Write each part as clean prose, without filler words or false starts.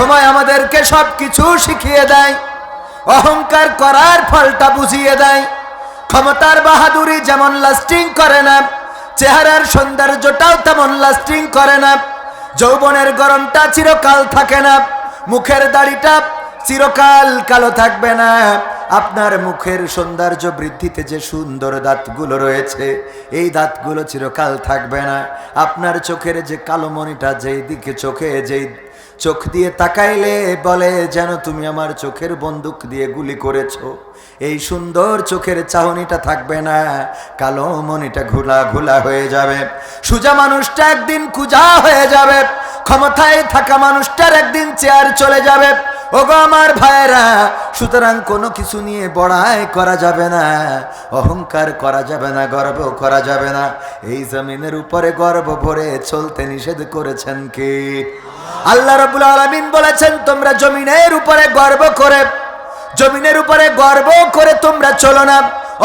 সময় আমাদেরকে সবকিছু শিখিয়ে দেয়, অহংকার করার ফলটা বুঝিয়ে দেয়। ক্ষমতার বাহাদুরি যেমন লাস্টিং করে না, চেহারার সৌন্দর্যটাও তেমন লাস্টিং করে না। যৌবনের গরমটা চিরকাল থাকে না, মুখের দাড়িটা চিরকাল কালো থাকবে না। আপনার মুখের সৌন্দর্য বৃদ্ধিতে যে সুন্দর দাঁতগুলো রয়েছে, এই দাঁতগুলো চিরকাল থাকবে না। আপনার চোখের যে কালো মণিটা, যেই দিকে যেই চোখ দিয়ে তাকাইলে বলে যেন তুমি আমার চোখের বন্দুক দিয়ে গুলি করেছো, এই সুন্দর চোখের চাহনিটা থাকবে না, কালো মণিটা ঘোলা ঘোলা হয়ে যাবে। সোজা মানুষটা একদিন কুজা হয়ে যাবে, ক্ষমতায় থাকা মানুষটার একদিন চেয়ার চলে যাবে। ওগো আমার ভাইয়েরা, সুতরাং কোনো কিছু নিয়ে বড়াই করা যাবে না, অহংকার করা যাবে না, গর্ব করা যাবে না। এই জমিনের উপরে গর্ব ভরে চলতে নিষেধ করেছেন কে? আল্লাহ রাব্বুল আলামিন বলেছেন, তোমরা জমিনের উপরে গর্ব করে তোমরা চলো না,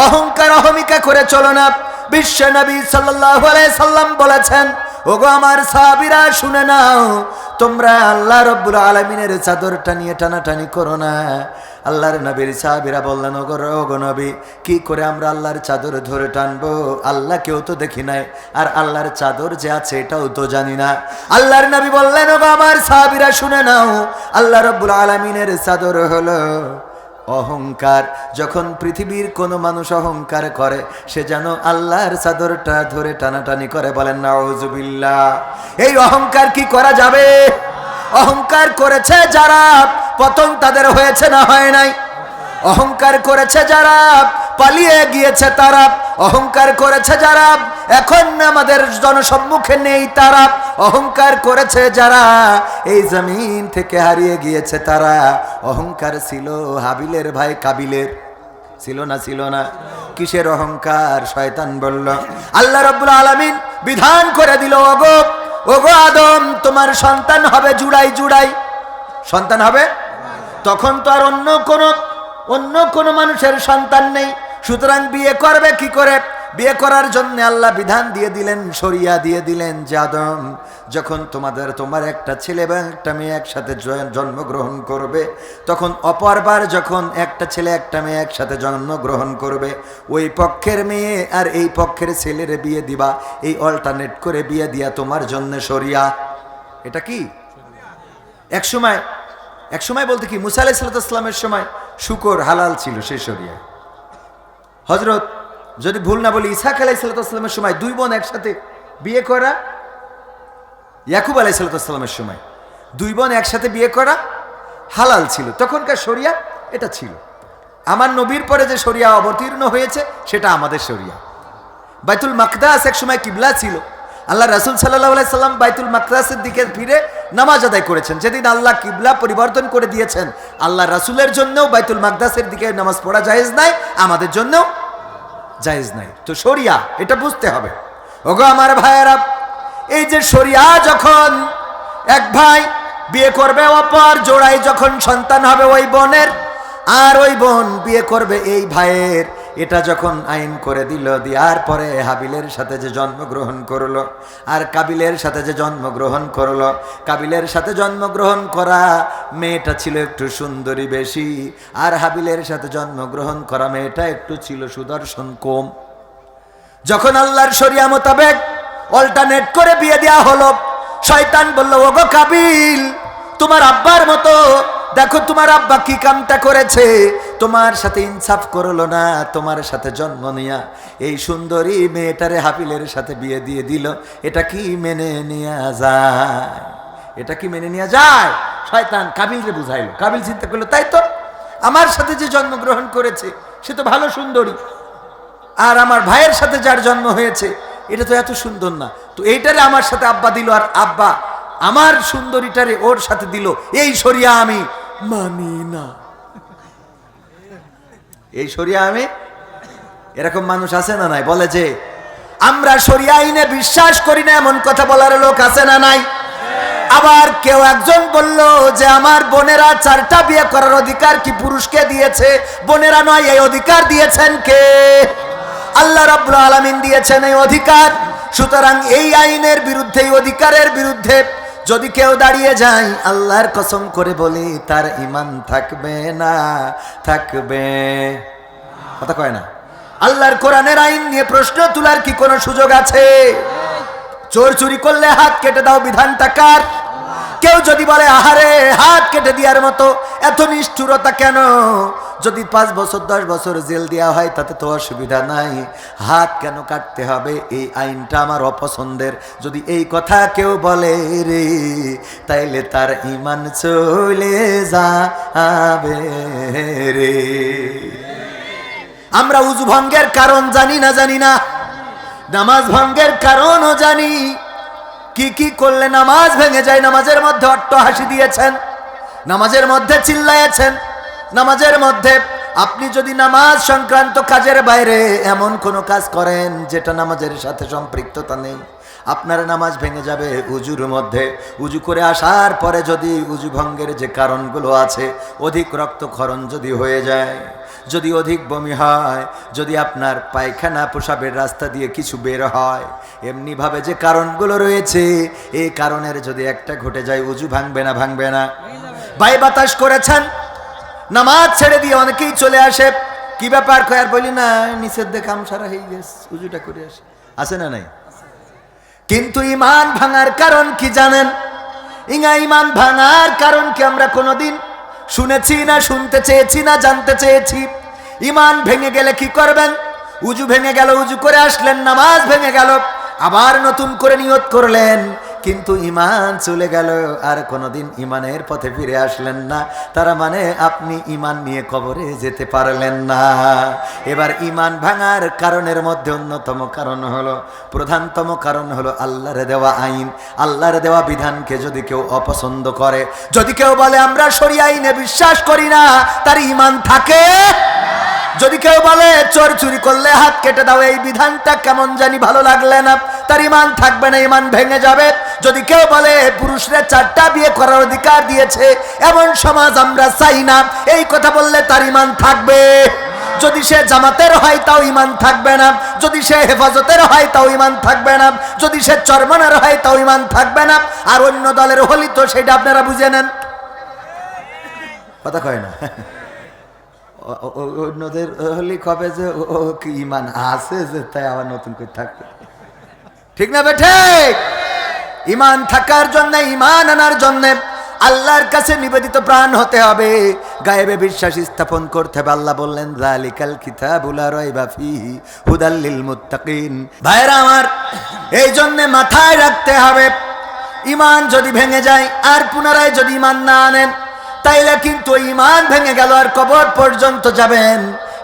অহংকার অহমিকা করে চলো না। বিশ্ব নবী সাল্লাল্লাহু আলাইহি সাল্লাম বলেছেন, ওগো আমার সাহাবীরা শুনে নাও, তোমরা আল্লাহ রাব্বুল আলামিনের চাদরটা নিয়ে টানাটানি করো না। আল্লাহর নবীর সাহাবীরা বললেন, ওগো নবী, কি করে আমরা আল্লাহর চাদর ধরে টানবো? আল্লাহ কেউ তো দেখি নাই, আর আল্লাহর চাদর যে আছে এটাও তো জানি না। আল্লাহর নবী বললেন, ওগো আমার সাহাবীরা শুনে নাও, আল্লাহ রাব্বুল আলামিনের চাদর হলো অহংকার। যখন পৃথিবীর কোনো মানুষ অহংকার করে, সে যেন আল্লাহর চাদরটা ধরে টানাটানি করে। বলেন নাউজুবিল্লাহ। এই অহংকার কি করা যাবে? অহংকার করেছে যারা, পতন তাদের হয়েছে না হয় নাই? অহংকার করেছে যারা, পালিয়ে গিয়েছে তারা। অহংকার করেছে যারা, এখন আমাদের জনসম্মুখে নেই তারা। অহংকার করেছে যারা, এই জমিন থেকে হারিয়ে গিয়েছে তারা। অহংকার ছিল হাবিলের ভাই কাবিলের, ছিল না? কিসের অহংকার? শয়তান বলল। আল্লাহ রাব্বুল আলামিন বিধান করে দিল, ওগো আদম, তোমার সন্তান হবে জুড়াই। সন্তান হবে। তখন তো আর অন্য কোনো মানুষের সন্তান নেই, সুতরাং বিয়ে করবে কি করে? বিয়ে করার জন্য আল্লাহ বিধান দিয়ে দিলেন, শরিয়া দিয়ে দিলেন যে আদম, যখন তোমার একটা ছেলে এবং একটা মেয়ে একসাথে জন্মগ্রহণ করবে, তখন অপরবার যখন একটা ছেলে একটা মেয়ে একসাথে জন্মগ্রহণ করবে, ওই পক্ষের মেয়ে আর এই পক্ষের ছেলের বিয়ে দিবা। এই অল্টারনেট করে বিয়ে দিয়া তোমার জন্য শরিয়া। এটা কি? এক সময় বলতে কি, মুসা আলাইহিস সালামের সময় শুকর হালাল ছিল, সেই শরিয়া। হযরত, যদি ভুল না বলি, ইসহাক আলাইহিস সালামের সময় দুই বোন একসাথে বিয়ে করা, ইয়াকুব আলাইহিস সালামের সময় দুই বোন একসাথে বিয়ে করা হালাল ছিল। তখনকার শরিয়া এটা ছিল। আমার নবীর পরে যে শরিয়া অবতীর্ণ হয়েছে সেটা আমাদের শরিয়া। বাইতুল মাকদাস এক সময় কিবলা ছিল। আল্লাহ রাসূল সাল্লাল্লাহু আলাইহি সাল্লাম বাইতুল মাকদাসের দিকে ফিরে নামাজ আদায় করেছেন। যেদিন আল্লাহ কিবলা পরিবর্তন করে দিয়েছেন, আল্লাহ রাসূলের জন্যও বাইতুল মাকদাসের দিকে নামাজ পড়া জায়েজ নাই, আমাদের জন্যও জায়েজ নাই। তো শরিয়া এটা বুঝতে হবে। ওগো আমার ভাইয়েরা, এই যে শরিয়া, যখন এক ভাই বিয়ে করবে অপর জোড়ায়, যখন সন্তান হবে ওই বোনের, আর ওই বোন বিয়ে করবে এই ভাইয়ের, এটা যখন আইন করে দিল, দেওয়ার পরে হাবিলের সাথে যে জন্মগ্রহণ করলো আর কাবিলের সাথে যে জন্মগ্রহণ করলো, কাবিলের সাথে জন্মগ্রহণ করা মেয়েটা ছিল একটু সুন্দরী বেশি, আর হাবিলের সাথে জন্মগ্রহণ করা মেয়েটা একটু ছিল সুদর্শন কম। যখন আল্লাহর শরিয়া মোতাবেক অল্টারনেট করে বিয়ে দেওয়া হলো, শয়তান বলল, ওগো কাবিল, তোমার আব্বার মতো দেখো তোমার আব্বা কি কামটা করেছে, তোমার সাথে ইনসাফ করলো না, তোমার সাথে জন্ম নিয়া এই সুন্দরী মেয়েটারে হাবিলের সাথে বিয়ে দিয়ে দিল। এটা কি মেনে নেওয়া যায়? এটা কি মেনে নেওয়া যায়? শয়তান কাবিলকে বুঝাইলো। কাবিল চিন্তা করলো, তাই তো, আমার সাথে যে জন্মগ্রহণ করেছে সে তো ভালো সুন্দরী, আর আমার ভাইয়ের সাথে যার জন্ম হয়েছে এটা তো এত সুন্দর না, তো এইটারে আমার সাথে আব্বা দিল, আর আব্বা আমার সুন্দরীটারে ওর সাথে দিল, এই শরিয়া আমি মানি না। এই শরিয়া আমি, এরকম মানুষ আছে না নাই? বলে যে আমরা শরিয়া আইনে বিশ্বাস করি না, এমন কথা বলার লোক আছে না নাই? আবার কেউ একজন বলল যে আমার বোনেরা 4টা বিয়ে করার অধিকার কি পুরুষকে দিয়েছে? বোনেরা নয়, এই অধিকার দিয়েছেন কে? আল্লাহ রাব্বুল আলামিন দিয়েছেন এই অধিকার। সুতরাং এই আইনের বিরুদ্ধে, এই অধিকারের বিরুদ্ধে যদি কেউ দাঁড়িয়ে যায় আল্লাহর কসম করে বলি তার ঈমান থাকবে না, থাকবে কথা কয় না। আল্লাহর কোরআনের আইন নিয়ে প্রশ্ন তোলার কি কোনো সুযোগ আছে? চোর চুরি করলে হাত কেটে দাও, বিধানটা কার? কেউ যদি বলে আহারে হাত কেটে দেওয়ার মতো এত নিষ্ঠুরতা কেন? যদি 5 বছর 10 বছর জেল দেওয়া হয় তাতে তো অসুবিধা নাই, হাত কেন কাটতে হবে? এই আইনটা আমার অপছন্দের। যদি এই কথা কেউ বলে রে, তাইলে তার ঈমান চলে যাবে রে। আমরা উযু ভঙ্গের কারণ জানি না, জানি না, নামাজ ভঙ্গের কারণও জানি। কি কি করলে নামাজ ভেঙে যায়? নামাজের মধ্যে অট্টহাসি দিয়েছেন, নামাজের মধ্যে চিল্লায়েছেন, নামাজের মধ্যে আপনি যদি নামাজ সংক্রান্ত কাজের বাইরে এমন কোনো কাজ করেন যেটা নামাজের সাথে সম্পৃক্ততা নেই, আপনার নামাজ ভেঙে যাবে। উজুর মধ্যে উজু করে আসার পরে যদি উজু ভঙ্গের যে কারণগুলো আছে, অধিক রক্তক্ষরণ যদি হয়ে যায়, যদি অধিক বমি হয়, যদি আপনার পায়খানা পেশাবের রাস্তা দিয়ে কিছু বের হয়, এমনিভাবে যে কারণগুলো রয়েছে এই কারণের যদি একটা ঘটে যায়, উজু ভাঙবে না? ভাঙবে না। বাই বাতাস করেছেন, নামাজ ছেড়ে দিয়ে অনেকেই চলে আসে, কি ব্যাপার কয়ার বলি না, নিষেধ দেখে আমসারা হয়ে গেছে, উজুটা করে আসে, আছে না নাই? কিন্তু ঈমান ভাঙার কারণ কি জানেন? ঈমান ভাঙার কারণ কি আমরা কোনোদিন শুনেছি না, শুনতে চেয়েছি না, জানতে চেয়েছি? ঈমান ভেঙে গেলে কি করবেন? উজু ভেঙে গেল, উজু করে আসলেন, নামাজ ভেঙে গেল, আবার নতুন করে নিয়ত করলেন, কিন্তু ঈমান চলে গেল, আর কোনোদিন ঈমানের পথে ফিরে আসলেন না। তার মানে আপনি ঈমান নিয়ে কবরে যেতে পারলেন না। এবার ঈমান ভাঙার কারণের মধ্যে অন্যতম কারণ হলো, প্রধানতম কারণ হলো আল্লাহর দেওয়া আইন, আল্লাহর দেওয়া বিধানকে যদি কেউ অপছন্দ করে, যদি কেউ বলে আমরা শরিয়া আইনে বিশ্বাস করি না, তার ঈমান থাকে? যদি কেউ বলে চোর চুরি করলে হাত কেটে দাও, এই বিধানটা কেমন জানি ভালো লাগলে না, তার ঈমান থাকবে না, ঈমান ভেঙে যাবে। যদি কেউ বলে পুরুষরা 4টা বিয়ে করার অধিকার দিয়েছে, এমন সমাজ আমরা চাই না, এই কথা বললে তার ঈমান থাকবে। যদি সে জামাতের হয় তাও ঈমান থাকবে না, যদি সে হেফাজতের হয় তাও ঈমান থাকবে না, যদি সে চরমনার হয় তাও ঈমান থাকবে না। আর অন্য দলের হলি তো সেটা আপনারা বুঝে নেন, কথা কয় না। অন্যদের হলি কবে যে ও কি ঈমান আছে যে তাই আবার নতুন করে থাকবে, ঠিক না বেঠে? ঈমান থাকার জন্য, ঈমান আনার জন্য আল্লাহর কাছে নিবেদিত প্রাণ হতে হবে, গায়েবে বিশ্বাস স্থাপন করতে হবে। আল্লাহ বললেন যালিকাল কিতাবু লা রাইবা ফীহি হুদাল লিল মুত্তাকিন। ভাইরা আমার, এই জন্য মাথায় রাখতে হবে, ঈমান যদি ভেঙে যায় আর পুনরায় যদি ঈমান না আনেন, তাইলে কিন্তু ঈমান ভেঙে গেল, আর কবর পর্যন্ত যাবেন,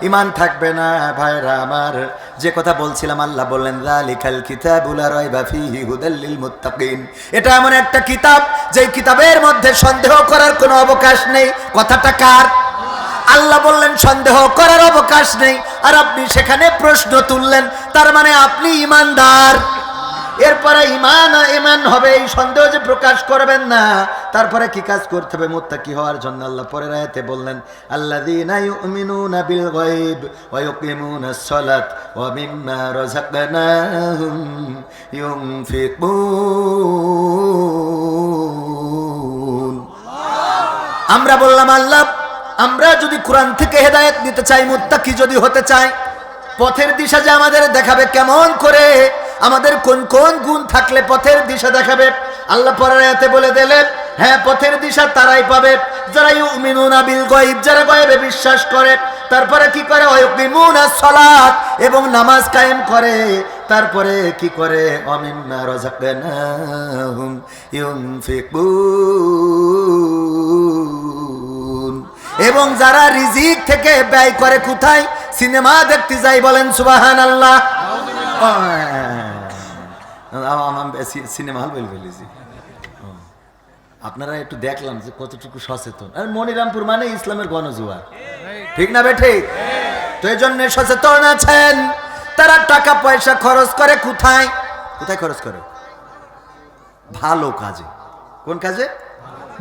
ঈমান থাকবে না। ভাইরা আমার, যে কথা বলছিলাম, আল্লাহ বললেন যালিকাল কিতাবু লা রাইবা ফীহি হুদাল লিল মুত্তাকিন। এটা এমন একটা কিতাব যেই কিতাবের মধ্যে সন্দেহ করার কোনো অবকাশ নেই। কথাটা কার? আল্লাহ বললেন সন্দেহ করার অবকাশ নেই, আর আপনি সেখানে প্রশ্ন তুললেন, তার মানে আপনি ঈমানদার। এরপরে ঈমান হবে, এই সন্দেহ যে প্রকাশ করবেন না। তারপরে কি কাজ করতে হবে মুত্তাকি হওয়ার জন্য? আল্লাহ পরের আয়াতে বললেন আল্লাযীনা ইউমিনুনা বিল গায়ব ওয়া ইউকিমুনাস সালাত ওয়া মিম্মা রাযাকনাহুম ইউনফিকুন। আমরা বললাম আল্লাহ, আমরা যদি কোরআন থেকে হেদায়েত নিতে চাই, মুত্তাকি যদি হতে চাই, পথের দিশা যে আমাদের দেখাবে কেমন করে, আমাদের কোন কোন গুণ থাকলে পথের দিশা দেখাবে, আল্লাহ পরের আয়াতে বলে দিলেন, হ্যাঁ পথের দিশা তারাই পাবে যারা ইউমিনুনা বিল গায়ব, যারা গায়বে বিশ্বাস করে। তারপরে কি করে? ওয়া ইউকিমুনাস সালাত, এবং নামাজ কায়েম করে। তারপরে কি করে? ওয়া মিম্মা রাযাকনাহুম ইউনফিকুন, এবং যারা রিজিক থেকে ব্যয় করে কোথায়? সিনেমা দেখতে যাই, বলেন সুবহানাল্লাহ। সিনেমা হল বলে ফেলেছি, আপনারা একটু দেখলাম যে কতটুকু সচেতন। মনিরামপুর মানে ইসলামের গণজুয়া, ঠিক না বেঠে? তো এই জন্য সচেতন আছেন। তারা টাকা পয়সা খরচ করে কোথায়? কোথায় খরচ করে? ভালো কাজে। কোন কাজে?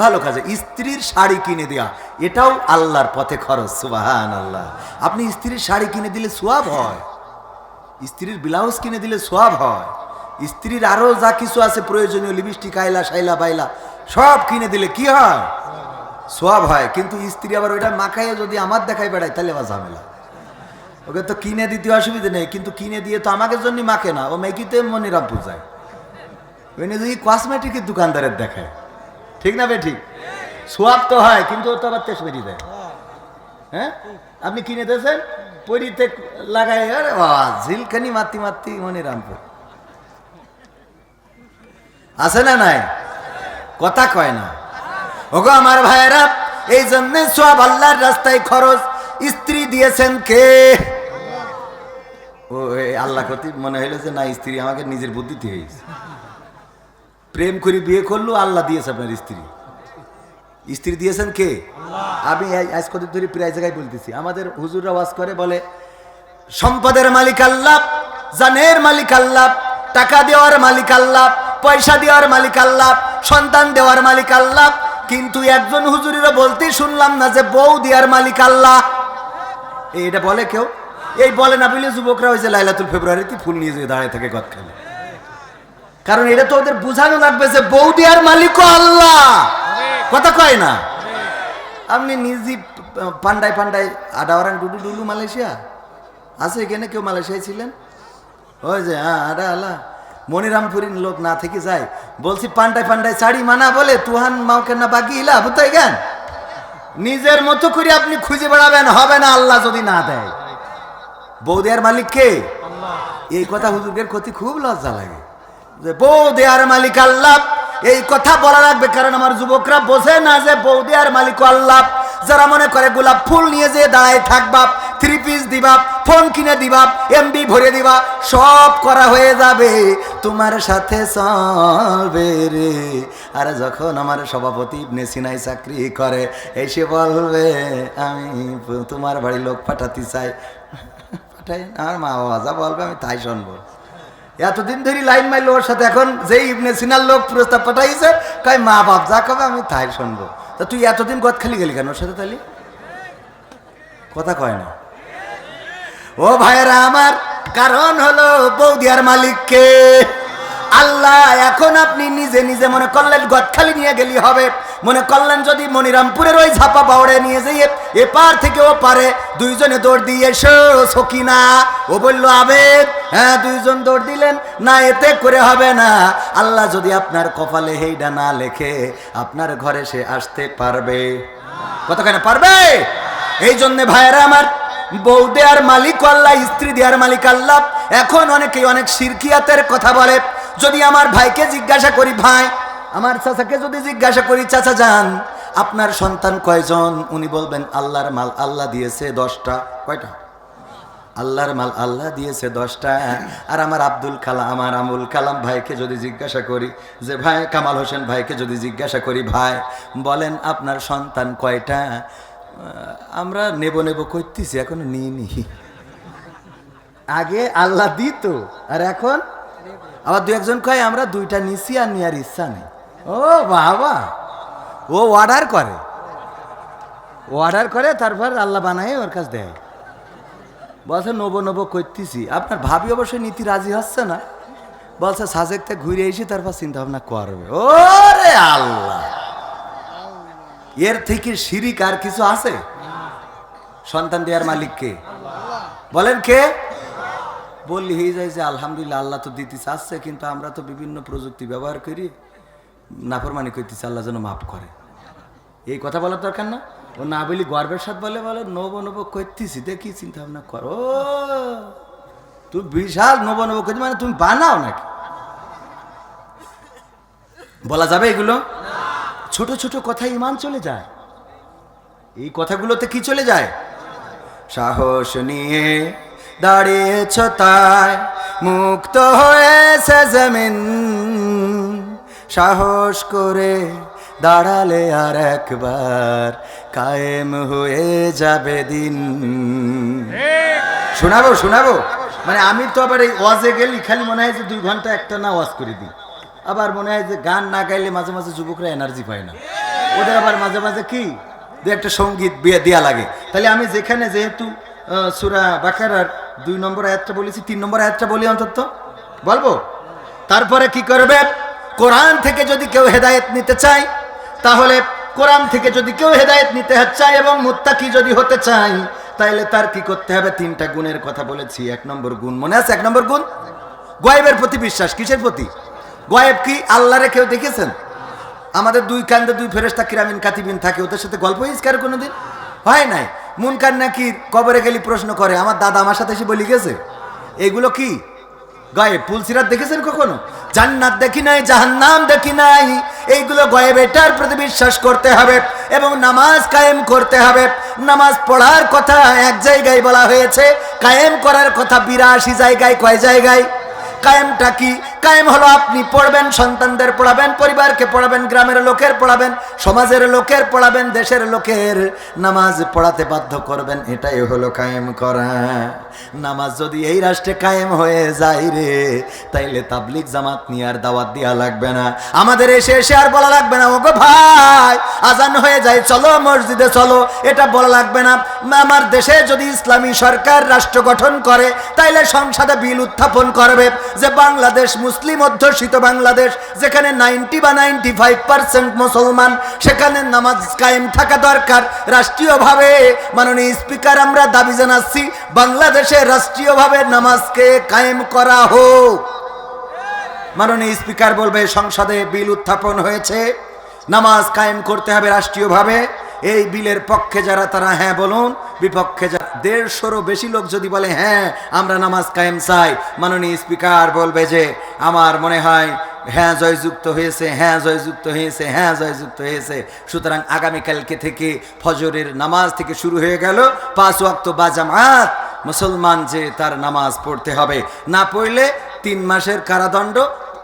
ভালো কাজে। স্ত্রীর শাড়ি কিনে দেয়া, এটাও আল্লাহর পথে খরচ। সুবহানাল্লাহ। আপনি স্ত্রীর শাড়ি কিনে দিলে সওয়াব হয়, স্ত্রীর ব্লাউজ কিনে দিলে সওয়াব হয়, স্ত্রীর আরো যা কিছু আছে প্রয়োজনীয় লিপস্টিক আইলা শাইলা বাইলা সব কিনে দিলে কি হয়, সোয়াব হয়। কিন্তু স্ত্রী আবার ওইটা মাখাইয়া যদি আমার দেখাই বেড়ায় তাহলে আবার ঝামেলা। ওকে তো কিনে দিতে অসুবিধা নেই, কিন্তু কিনে দিয়ে তো আমাকে জন্য মাখে না, ও মেকিতে মনিরামপুর যায়, ওই যদি কসমেটিকের দোকানদারের দেখায়, ঠিক না বে ঠিক? সোয়াব তো হয়, কিন্তু ও তো আবার তেজ বেরিয়ে দেয়। হ্যাঁ, আপনি কিনে দিয়েছেন পরিতে লাগাই, আরে বাবা ঝিলখানি মাতি মাতি মনিরামপুর আছে না নাই? কথা কয় না। ওগো আমার ভাইয়েরা, এই জন্য সব আল্লাহর রাস্তায় খরচ স্ত্রী দিয়েছেন কে? ও আল্লাহ কতি মনে হইলো যে না, স্ত্রী আমাকে নিজের বুদ্ধিতে হয়েছে, প্রেম করে বিয়ে করলো, আল্লাহ দিয়েছে আপনার স্ত্রী। স্ত্রী দিয়েছেন কে? আমি আজ কদিন ধরে প্রায় জায়গায় বলতেছি, আমাদের হুজুররা ওয়াজ করে বলে সম্পদের মালিক আল্লাহ, জানের মালিক আল্লাহ, টাকা দেওয়ার মালিক আল্লাহ, পয়সা দেওয়ার মালিক আল্লাহ, সন্তান দেওয়ার মালিক আল্লাহ। কিন্তু একজন হুজুরেরও বলতে শুনলাম না যে বউ দেওয়ার মালিক আল্লাহ। এটা বলে কেউ? এই বলে না বলে যুবকরা হয়েছে লাইলাতুল ফেব্রুয়ারিতে ফুল নিয়ে যেয়ে দাঁড়ায় থাকে গদখানে। কারণ এটা তো ওদের বোঝানো লাগবে যে বউ দেওয়ার মালিকও আল্লাহ। কথা কয় না? আপনি নিজে পান্ডায় পান্ডায় আডাওয়ারান ডুডু ডুলু মালয়েশিয়া আছে, এখানে কেউ মালয়েশিয়ায় ছিলেন? ওই যে হ্যাঁ আডা আল্লাহ মনিরামপুরীর লোক না থেকে যায়, বলছি পান্ডায় পান্ডায় শাড়ি মানা বলে তুহান মাওকে না বাকি ইলা বুঝতে গেন। নিজের মতো করে আপনি খুঁজে বেড়াবেন, হবে না আল্লাহ যদি না দেয়। বউ দেয়ার মালিক কে? এই কথা হুজুরের ক্ষতি খুব লজ্জা লাগে যে বউ দেয়ার মালিক আল্লাহ। এই কথা বলা লাগবে, কারণ আমার যুবকরা বোঝে না যে বউ দেয়ার মালিক আল্লাহ। যারা মনে করে গোলাপ ফুল নিয়ে যে দাঁড়ায় থাকবা, 3 পিস দিবা, ফোন কিনে দিবা, এমবি ভরে দিবা, সব করা হয়ে যাবে, তোমার সাথে চলবে রে। আর যখন আমার সভাপতি ইবনে সিনাই চাকরি করে এসে বলবে আমি তোমার বাড়ি লোক পাঠাতে চাই, পাঠাই, আমার মা বাবা যা বলবে আমি তাই শুনবো। এতদিন ধরে লাইন মাইল ওর সাথে, এখন যেই ইবনে সিনার লোক প্রস্তাব পাঠাইছে কয় মা বাপ যা কবে আমি তাই শুনবো। তা তুই এতদিন গদ খালি গেলি কেন ওর সাথে? তাহলে কথা কয় না। ও ভাইয়েরা আমার, কারণ হলো বউ দেওয়ার মালিককে আল্লাহ। এখন আপনি নিজে নিজে মনে করলেন গদখালি নিয়ে গেলি হবে, মনে করলেন যদি মনিরামপুরের ওই ঝাপা বাউড়ে নিয়ে যাইয়ে এপার থেকে ও পারে দুইজনে দৌড় দিয়ে এসো সকিনা, ও বললো আবেদ, হ্যাঁ দুইজন দৌড় দিলেন না, এতে করে হবে না। আল্লাহ যদি আপনার কপালে হেইডা না লেখে আপনার ঘরে সে আসতে পারবে? কতখানে পারবে? এই জন্যে ভাইয়েরা আমার, বউ দেয়ার মালিক আল্লাহ, স্ত্রী দেয়ার মালিক আল্লাহ। এখন অনেকেই অনেক শিরকিয়াতের কথা বলে। যদি আমার ভাইকে জিজ্ঞাসা করি, ভাই আমার চাচাকে যদি জিজ্ঞাসা করি, চাচা যান আপনার সন্তান কয়জন? উনি বলবেন আল্লাহর মাল আল্লাহ দিয়েছে 10টা। কয়টা? আল্লাহর মাল আল্লাহ দিয়েছে 10টা। আর আমার আব্দুল কালাম, আমার আমুল কালাম ভাইকে যদি জিজ্ঞাসা করি যে ভাই, কামাল হোসেন ভাইকে যদি জিজ্ঞাসা করি, ভাই বলেন আপনার সন্তান কয়টা? আমরা নেব নেব করতেছি, এখনো নিইনি। আগে আল্লাহ দিত, আর এখন আবার 2-1জন কয় আমরা 2টা নিছি আর নেওয়ার ইচ্ছা নেই। ও বাবা, ও অর্ডার করে তারপর আল্লাহ বানায় ওর কাছে দেয়। বলছে নব নব করতেছি। আপনার ভাবি অবশ্যই নীতি রাজি হচ্ছে না, বলছে সাজেকতে ঘুরে এসে তারপর চিন্তা ভাবনা করবে। ওরে আল্লাহ, এর থেকে শিরিক আর কিছু আছে? সন্তান দেওয়ার মালিক কে? বলেন কে? বললি হয়ে যায় যে আলহামদুলিল্লাহ আল্লাহ তো দিতে চাচ্ছে, কিন্তু আমরা তো বিভিন্ন প্রযুক্তি ব্যবহার করি, নাফরমানি করতেছি, আল্লাহ যেন মাফ করে। এই কথা বলার দরকার না। ও না বলি গর্বের সাথে বলে নব নব করতেছি, দেখি চিন্তা ভাবনা করো। তুমি বিশাল নব নব করছি, মানে তুমি বানাও নাকি? বলা যাবে এগুলো? ছোট ছোট কথা ইমান চলে যায়। এই কথাগুলোতে কি চলে যায়? সাহস নিয়ে দাঁড়িয়েছ তাই মুক্ত হয়েছে জমিন, সাহস করে দাঁড়ালে আর একবার কায়েম হয়ে যাবে দিন। শোনাবো মানে আমি তো আবার এই ওয়াজে গেলি খালি মনে হয় যে 2 ঘন্টা একটা না ওয়াজ করে দিই। আবার মনে হয় যে গান না গাইলে মাঝে মাঝে যুবকরা এনার্জি পায় না, ওদের আবার মাঝে মাঝে কি একটা সঙ্গীত দেয়া লাগে। তাহলে আমি যেখানে যেহেতু সূরা বাকারার 2 নম্বর আয়াতটা বলেছি, 3 নম্বর আয়াতটা বলি অন্তত বলবো। তারপরে কি করবে? কোরআন থেকে যদি কেউ হেদায়েত নিতে চায়, তাহলে কোরআন থেকে যদি কেউ হেদায়েত নিতে চায় এবং মুত্তাকি যদি হতে চায়, তাহলে তার কি করতে হবে? 3টা গুণের কথা বলেছি। 1 নম্বর গুণ মনে আছে? 1 নম্বর গুণ গায়েবের প্রতি বিশ্বাস। কিসের প্রতি? গায়েব কি? আল্লাহরে কেউ দেখেছেন? আমাদের 2 কান্দে 2 ফেরেশতা কিরামিন কাতিবিন থাকে, ওদের সাথে গল্প ইসকার কোনোদিন হয় নাই? মুনকার নাকির কবরে গেলি প্রশ্ন করে, আমার দাদা আমার সাথে এসে বলি গেছে। এগুলো কি গায়েব? পুলসিরাত দেখেছেন কখনো? জান্নাত দেখি নাই, জাহান্নাম দেখি নাই, এইগুলো গায়েব। এটার প্রতি বিশ্বাস করতে হবে এবং নামাজ কায়েম করতে হবে। নামাজ পড়ার কথা এক জায়গায় বলা হয়েছে, কায়েম করার কথা 82 জায়গায়। কয় জায়গায়? কায়েমটা কি? কায়েম হলো আপনি পড়বেন, সন্তানদের পড়াবেন, পরিবারকে পড়াবেন, গ্রামের লোকের পড়াবেন, সমাজের লোকের পড়াবেন, দেশের লোকের নামাজ পড়াতে বাধ্য করবেন। এটাই হলো কায়েম করা। নামাজ যদি এই রাষ্ট্রে কায়েম হয়ে যায় রে, তাইলে তাবলিগ জামাত নিয়ে আর দাওয়াত দেওয়া লাগবে না। আমাদের এসে এসে আর বলা লাগবে না, ওগো ভাই আজান হয়ে যায় চলো মসজিদে চলো, এটা বলা লাগবে না। আমার দেশে যদি ইসলামী সরকার রাষ্ট্র গঠন করে, তাইলে সংসদে বিল উত্থাপন করবে যে বাংলাদেশ মুসলিম অধ্যুষিত বাংলাদেশ, যেখানে 90 বা 95% মুসলমান, সেখানে নামাজ কায়েম থাকা দরকার রাষ্ট্রীয়ভাবে। মাননীয় স্পিকার, আমরা দাবি জানাচ্ছি বাংলাদেশে রাষ্ট্রীয়ভাবে নামাজকে কায়েম করা হোক। মাননীয় স্পিকার বলবে সংসদে বিল উত্থাপন হয়েছে, নামাজ কায়েম করতে হবে রাষ্ট্রীয়ভাবে। এই বিলের পক্ষে যারা তারা হ্যাঁ বলুন, বিপক্ষে যারা 150-এরও বেশি লোক যদি বলে হ্যাঁ আমরা নামাজ কায়েম চাই, মাননীয় স্পিকার বলবে যে আমার মনে হয় হ্যাঁ জয়যুক্ত হয়েছে, হ্যাঁ জয়যুক্ত হয়েছে, হ্যাঁ জয়যুক্ত হয়েছে। সুতরাং আগামীকালকে থেকে ফজরের নামাজ থেকে শুরু হয়ে গেল 5 ওয়াক্ত বা জামাত। মুসলমান যে তার নামাজ পড়তে হবে, না পড়লে 3 মাসের কারাদণ্ড,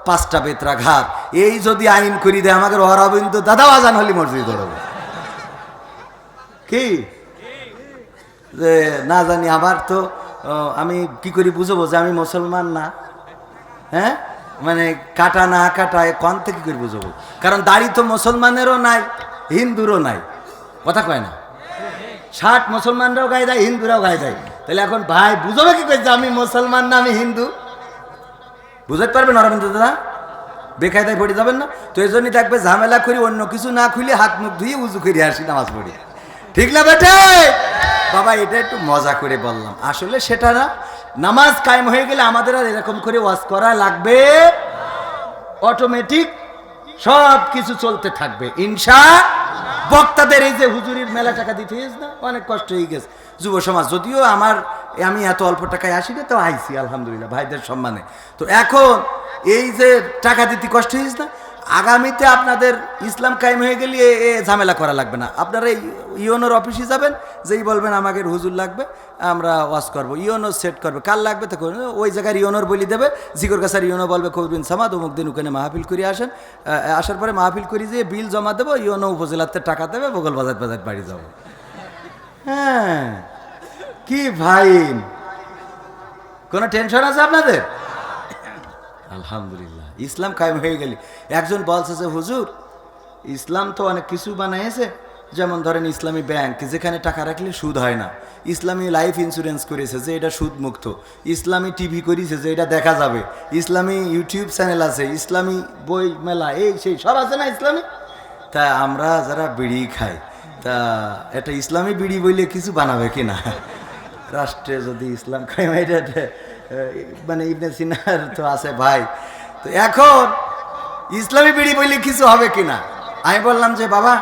5টা বেত্রাঘাত। এই যদি আইন করি দেয় আমাদের অরবিন্দ দাদা আজান হলি মসজিদ ধরবে কি যে না জানি। আবার তো আমি কি করি বুঝবো যে আমি মুসলমান না? হ্যাঁ, মানে কাটা না কাটায় কোন থেকে করে বুঝবো? কারণ দাড়ি তো মুসলমানেরও নাই, হিন্দুরও নাই। কথা কয় না? শার্ট মুসলমানরাও গায়ে দেয়, হিন্দুরাও গায়ে দেয়। তাহলে এখন ভাই বুঝবে কি করে যে আমি মুসলমান না আমি হিন্দু? বুঝতে পারবেন অরবিন্দ দাদা? বেকায়দায় পড়ে যাবেন না তো। এই জন্যই থাকবে ঝামেলা করি, অন্য কিছু না খুলে হাত মুখ ধুয়ে উজু করে আসি নামাজ পড়ি। ঠিক না বেটে? বাবা এটা একটু মজা করে বললাম, আসলে সেটা না। নামাজ কায়েম হয়ে গেলে আমাদের আর এরকম করে ওয়াজ করা লাগবে, অটোমেটিক সব কিছু চলতে থাকবে ইনশাআল্লাহ। বক্তাদের এই যে হুজুরির মেলা টাকা দিতে হয়েছে না, অনেক কষ্ট হয়ে গেছে যুব সমাজ। যদিও আমি এত অল্প টাকায় আসি না, তো আইসি আলহামদুলিল্লাহ ভাইদের সম্মানে। তো এখন এই যে টাকা দিতে কষ্ট হয়েছে না, আগামীতে আপনাদের ইসলাম কায়েম হয়ে গেলে এ ঝামেলা করা লাগবে না। আপনারা ইওনোর অফিসে যাবেন, যেই বলবেন আমাকে হুজুর লাগবে, আমরা ওয়াজ করবো, ইওনো সেট করবে, কার লাগবে তো ওই জায়গায় ইওনোর বলি দেবে। জিকর কাছার ইওনো বলবে কবিন সামাদ অমুক দিন ওখানে মাহফিল করে আসেন, আসার পরে মাহফিল করি যে বিল জমা দেবো, ইওনো উপজেলাতে টাকা দেবে, বগল বাজার বাজার বাড়ি যাবো। হ্যাঁ কি ভাই, কোনো টেনশন আছে আপনাদের? আলহামদুলিল্লাহ ইসলাম কায়েম হয়ে গেলে। একজন বলছে যে হুজুর ইসলাম তো অনেক কিছু বানাইছে, যেমন ধরেন ইসলামী ব্যাংক যেখানে টাকা রাখলে সুদ হয় না, ইসলামী লাইফ ইন্স্যুরেন্স করেছে যে এটা সুদ মুক্ত, ইসলামী টিভি করেছে যে এটা দেখা যাবে, ইসলামী ইউটিউব চ্যানেল আছে, ইসলামী বই মেলা এই সেই সব আছে না ইসলামী। তা আমরা যারা বিড়ি খাই, তা এটা ইসলামী বিড়ি বইলে কিছু বানাবে কিনা? রাষ্ট্রে যদি ইসলাম খাই, এটা মানে ইবনে সিনার তো আছে ভাই। তো এখন ইসলামী বিড়ি বইলে কিছু হবে কিনা? আমি বললাম যে বাবা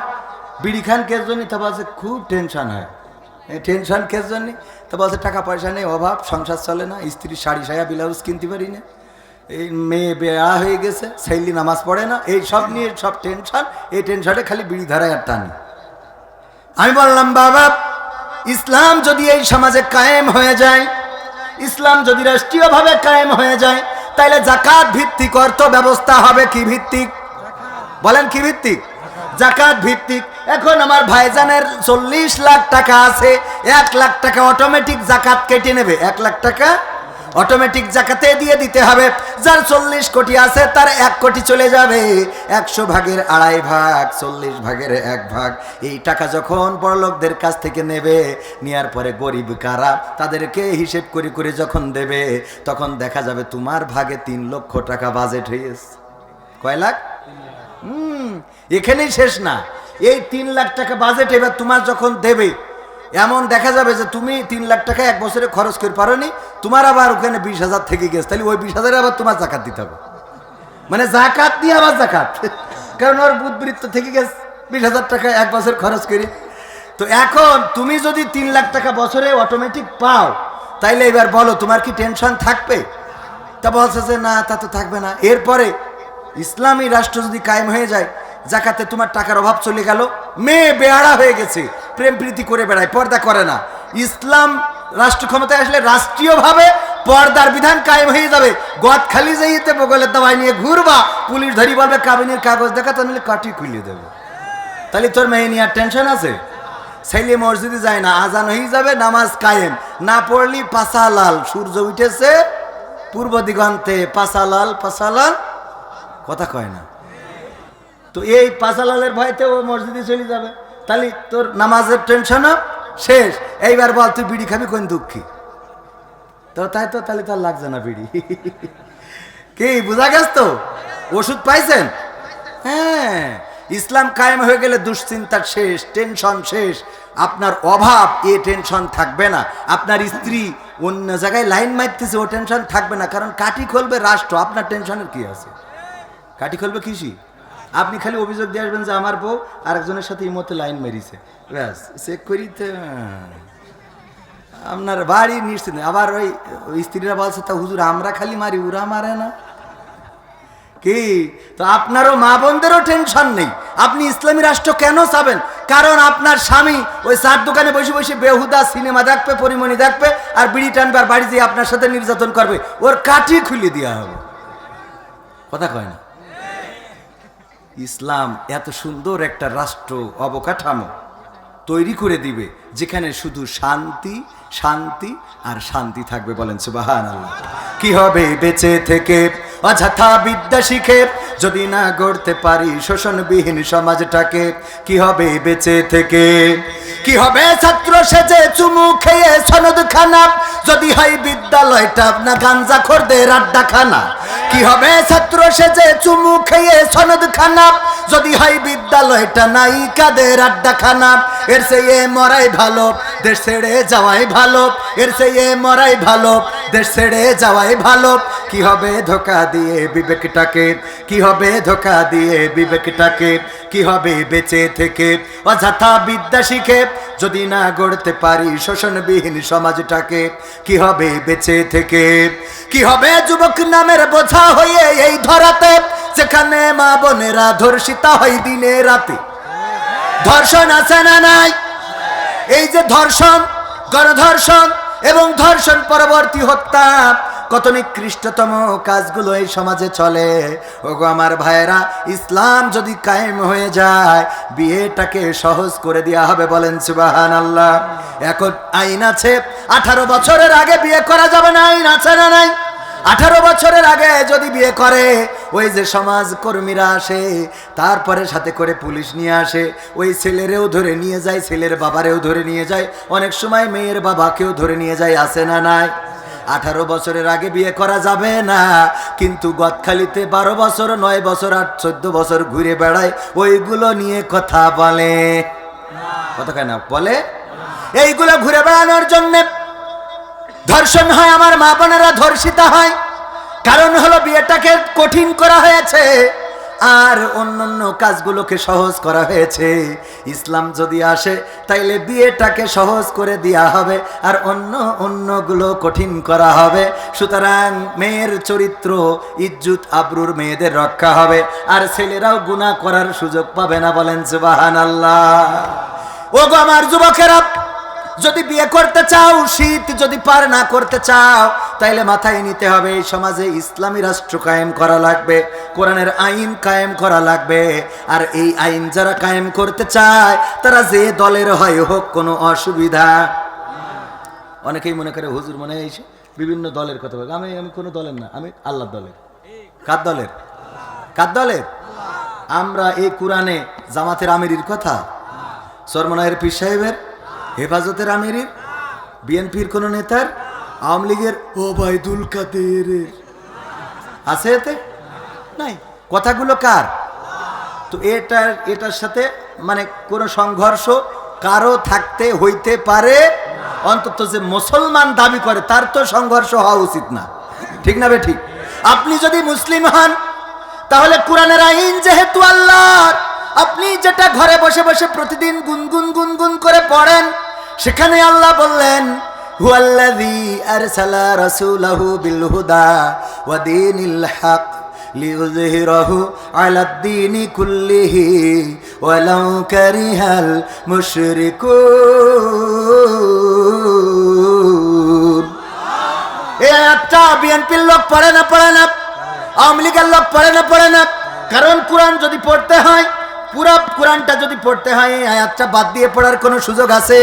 বিড়ি খান কের জন্য? তা বলছে খুব টেনশন হয়। টেনশন কের জন্য? তা বলছে টাকা পয়সা নেই, অভাব, সংসার চলে না, স্ত্রী শাড়ি সায়া ব্লাউজ কিনতে পারি না, এই মেয়ে বেয়া হয়ে গেছে, ছেলে নামাজ পড়ে না, এই সব নিয়ে সব টেনশন। এই টেনশনে খালি বিড়ি ধরায় আর টানি। আমি বললাম বাবা ইসলাম যদি এই সমাজে কায়েম হয়ে যায়, ইসলাম যদি রাষ্ট্রীয়ভাবে কায়েম হয়ে যায়, তাইলে যাকাত ভিত্তিক অর্থ ব্যবস্থা হবে। কি ভিত্তিক বলেন? কি ভিত্তিক? যাকাত ভিত্তিক। এখন আমার ভাইজানের 40 লাখ টাকা আছে, 1 লাখ টাকা অটোমেটিক যাকাত কেটে নেবে। 1 লাখ টাকা অটোমেটিক জাকাতে দিয়ে দিতে হবে। যার 40 কোটি আছে তার 1 কোটি চলে যাবে, 100 ভাগের আড়াই ভাগ, 40 ভাগের 1 ভাগ। এই টাকা যখন বড়লোকদের কাছ থেকে নেবে, নেওয়ার পরে গরিব কারা তাদেরকে হিসেব করে করে যখন দেবে, তখন দেখা যাবে তোমার ভাগে 3 লক্ষ টাকা বাজেট হয়েছে। কয় লাখ? এখানেই শেষ না, এই 3 লাখ টাকা বাজেট এবার তোমার যখন দেবে, এমন দেখা যাবে যে তুমি 3 লাখ টাকা 1 বছরে খরচ করে পারোনি, তোমার আবার ওখানে 20,000 থেকে গেছে, তাহলে ওই 20,000 আবার তোমার জাকাত দিতে হবে। মানে জাকাত দিয়ে আবার জাকাত, কারণ ওর বুধবৃত্ত থেকে গেছে 20,000 টাকা 1 বছর খরচ করি। তো এখন তুমি যদি 3 লাখ টাকা বছরে অটোমেটিক পাও, তাইলে এবার বলো তোমার কি টেনশন থাকবে? তা বলছে যে না, তা তো থাকবে না। এরপরে ইসলামী রাষ্ট্র যদি কায়েম হয়ে যায়, জাকাতে তোমার টাকার অভাব চলে গেল, মেয়ে বেহারা হয়ে গেছে, প্রেম প্রীতি করে বেড়ায়, পর্দা করে না। ইসলাম রাষ্ট্র ক্ষমতায় আসলে রাষ্ট্রীয়ভাবে পর্দার বিধান কায়েম হয়ে যাবে। গদখালি যাইতে বগলের দাওয়াই নিয়ে ঘুরবা, পুলিশ ধরি বলবে কাবিনের কাগজ দেখা, তো নিলে কাটি খুলে দেবে। তাহলে তোর মেয়ে নিয়ে আর টেনশন আছে? ছেলে মসজিদে যায় না, আজান হয়ে যাবে, নামাজ কায়েম না পড়লি পাশা লাল, সূর্য উঠেছে পূর্ব দিগন্তে, পাশা লাল, পাশা লাল, কথা কয় না। তো এই পাশালালের ভয়তে ও মসজিদে চলে যাবে, তাহলে তোর নামাজের টেনশনও শেষ। এইবার বল তুই বিড়ি খাবি কোন দুঃখী? তো তাই তো, তাহলে তার লাগছে না বিড়ি। কি বুঝা গেছ তো? ওষুধ পাইছেন? হ্যাঁ, ইসলাম কায়েম হয়ে গেলে দুশ্চিন্তার শেষ, টেনশন শেষ, আপনার অভাব এ টেনশন থাকবে না। আপনার স্ত্রী অন্য জায়গায় লাইন মারতেছে, ও টেনশন থাকবে না, কারণ কাঠি খুলবে রাষ্ট্র। আপনার টেনশনের কি আছে? কাঠি খুলবে কৃষি। আপনি খালি অভিযোগ দিয়ে আসবেন যে আমার বউ আরেকজনের সাথে এই মতো লাইন মেরিছে, ব্যাস চেক করিতে আপনার বাড়ি নিশ্চিত। আবার ওই স্ত্রীরা বলছে তা হুজুর আমরা খালি মারি, ওরা মারে না কি? তো আপনারও মা বোনদেরও টেনশন নেই। আপনি ইসলামী রাষ্ট্র কেন চাবেন? কারণ আপনার স্বামী ওই চার দোকানে বসে বসে বেহুদা সিনেমা দেখবে, পরিমণি দেখবে, আর বিড়ি টানবে, আর বাড়ি যেয়ে আপনার সাথে নির্যাতন করবে, ওর কাঠি খুলে দেওয়া হবে। কথা কয় না? ইসলাম এত সুন্দর একটা রাষ্ট্র অবকাঠামো তৈরি করে দিবে, যেখানে শুধু শান্তি, শান্তি আর শান্তি থাকবে। বলেন সুবহানাল্লাহ। কি হবে বেঁচে থেকে অযথা বিদ্যা শিখে, যদি না গড়তে পারি শোষণবিহীন সমাজটাকে? কি হবে বেঁচে থেকে? কি হবে ছাত্র সেজে চুমু খেয়ে সনদ খানা, যদি হয় বিদ্যালয়টা না গাঞ্জাখোরদের আড্ডাখানা? কি হবে ছাত্র সেজে চুমু খেয়ে সনদ খানা, যদি হয় বিদ্যালয়টা নায়িকাদের আড্ডাখানা? এর চেয়ে মরাই ভালো, দেশ ছেড়ে যাওয়াই ভালো, এর চেয়ে মরাই ভালো, দেশ ছেড়ে যাওয়াই ভালো। কি হবে ধোকা দিয়ে বিবেকটাকে? কি হবে ধোকা দিয়ে বিবেকটাকে? কি হবে বেঁচে থেকে অযথা বিদ্যা শিখে, যদি না গড়তে পারি শোষণবিহীন সমাজটাকে? কি হবে বেঁচে থেকে? কি হবে যুবক নামের বোঝা হয়ে এই ধরাতে, যেখানে মা বোনেরা ধর্ষিতা হয় দিনে রাতে? ধর্ষণ আছে না নাই? এই যে ধর্ষণ, গণধর্ষণ এবং ধর্ষণ পরবর্তী হত্যা, কত নিকৃষ্টতম কাজগুলো এই সমাজে চলে। ওগো আমার ভাইয়েরা, ইসলাম যদি কায়েম হয়ে যায়, বিয়েটাকে সহজ করে দেওয়া হবে। বলেন সুবহানাল্লাহ। এখন আইন আছে 18 বছরের আগে বিয়ে করা যাবে না, আইন আছে না নাই? 18 বছরের আগে যদি বিয়ে করে, ওই যে সমাজ কর্মীরা আসে, তারপরে সাথে করে পুলিশ নিয়ে আসে, ওই ছেলেরেও ধরে নিয়ে যায়, ছেলের বাবারেও ধরে নিয়ে যায়, অনেক সময় মেয়ের বাবাকেও ধরে নিয়ে যায়, আছে না নাই? 18 বছরের আগে বিয়ে করা যাবে না, কিন্তু গদখালিতে 12 বছর, 9 বছর আর 14 বছর ঘুরে বেড়ায়, ওইগুলো নিয়ে কথা বলে। কথা কেন বলে? এইগুলো ঘুরে বেড়ানোর জন্যে ধর্ষণ হয়, আমার মা বোনেরা ধর্ষিতা হয়। কারণ হলো বিয়েটাকে কঠিন করা হয়েছে আর অন্যান্য কাজগুলোকে সহজ করা হয়েছে। ইসলাম যদি আসে তাইলে বিয়েটাকে সহজ করে দেওয়া হবে আর অন্যগুলো কঠিন করা হবে। সুতরাং মেয়ের চরিত্র, ইজ্জত, আবরুর মেয়েদের রক্ষা হবে, আর ছেলেরাও গুনাহ করার সুযোগ পাবে না। বলেন সুবহানাল্লাহ। ওগো আমার যুবকেরা, যদি বিয়ে করতে চাও, শীত যদি পার না করতে চাও, তাইলে মাথায় নিতে হবে এই সমাজে ইসলামী রাষ্ট্র কায়েম করা লাগবে, কোরআনের আইন কায়েম করা লাগবে। আর এই আইন যারা কায়েম করতে চায়, তারা যে দলের হয় হোক, কোনো অসুবিধা। অনেকেই মনে করে হুজুর মনে হয় বিভিন্ন দলের কথা বলি। আমি আমি কোনো দলের না, আমি আল্লাহর দলের। কার দলের? কার দলের? আমরা এই কোরআনে জামাতের আমিরির কথা, সরমনায়ের পীর সাহেবের, হেফাজতের আমিরির, বিএনপির কোন নেতার, আওয়ামী লীগের ওবায়দুল কাদেরের আছে এতে? নাই। কথাগুলো কার? তো এটার সাথে মানে কোন সংঘর্ষ কারো থাকতে হইতে পারে, অন্তত যে মুসলমান দাবি করে তার তো সংঘর্ষ হওয়া উচিত না, ঠিক না বে ঠিক? আপনি যদি মুসলিম হন তাহলে কোরআনের আইন যেহেতু আল্লাহর, আপনি যেটা ঘরে বসে বসে প্রতিদিন গুনগুন গুনগুন করে পড়েন, সেখানে আল্লাহ বললেন হুয়াল্লাযী আরসালা রাসূলাহু বিল হুদা ওয়া দীনিল হক লিইয়ুযহিরাহু আলাদ-দীনি কুল্লিহি ওয়ালাউ কারিহাল মুশরিকুন। এই আয়াতটা বিএনপির লোক পড়ে না, আওয়ামী লীগের লোক পড়ে না। কারণ কোরআন যদি পড়তে হয়, পুরো কোরআনটা যদি পড়তে হয়, এই আয়াতটা বাদ দিয়ে পড়ার কোনো সুযোগ আছে?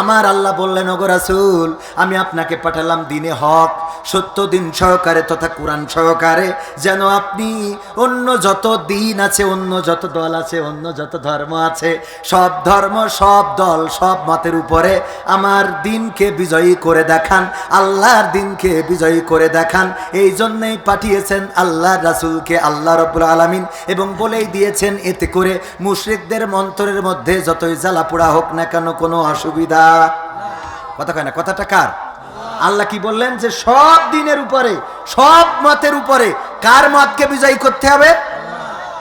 আমার আল্লাহ বললেন, ওগো রাসূল, আমি আপনাকে পাঠালাম দিনে হক, সত্য দিন সহকারে তথা কোরআন সহকারে, যেন আপনি অন্য যত দিন আছে, অন্য যত দল আছে, অন্য যত ধর্ম আছে, সব ধর্ম, সব দল, সব মতের উপরে আমার দিনকে বিজয়ী করে দেখান, আল্লাহর দিনকে বিজয়ী করে দেখান। এই জন্যই পাঠিয়েছেন আল্লাহর রাসূলকে আল্লাহ রাব্বুল আলামিন, এবং বলেই দিয়েছেন এতে করে মুশরিকদের অন্তরের মধ্যে যতই জ্বালা পোড়া হোক না কেন কোনো অসুবিধা। কথা কয় না? কথাটা কার? আল্লাহ কি বললেন? যে সব দিনের উপরে, সব মতের উপরে কার মতকে বিজয়ী করতে হবে?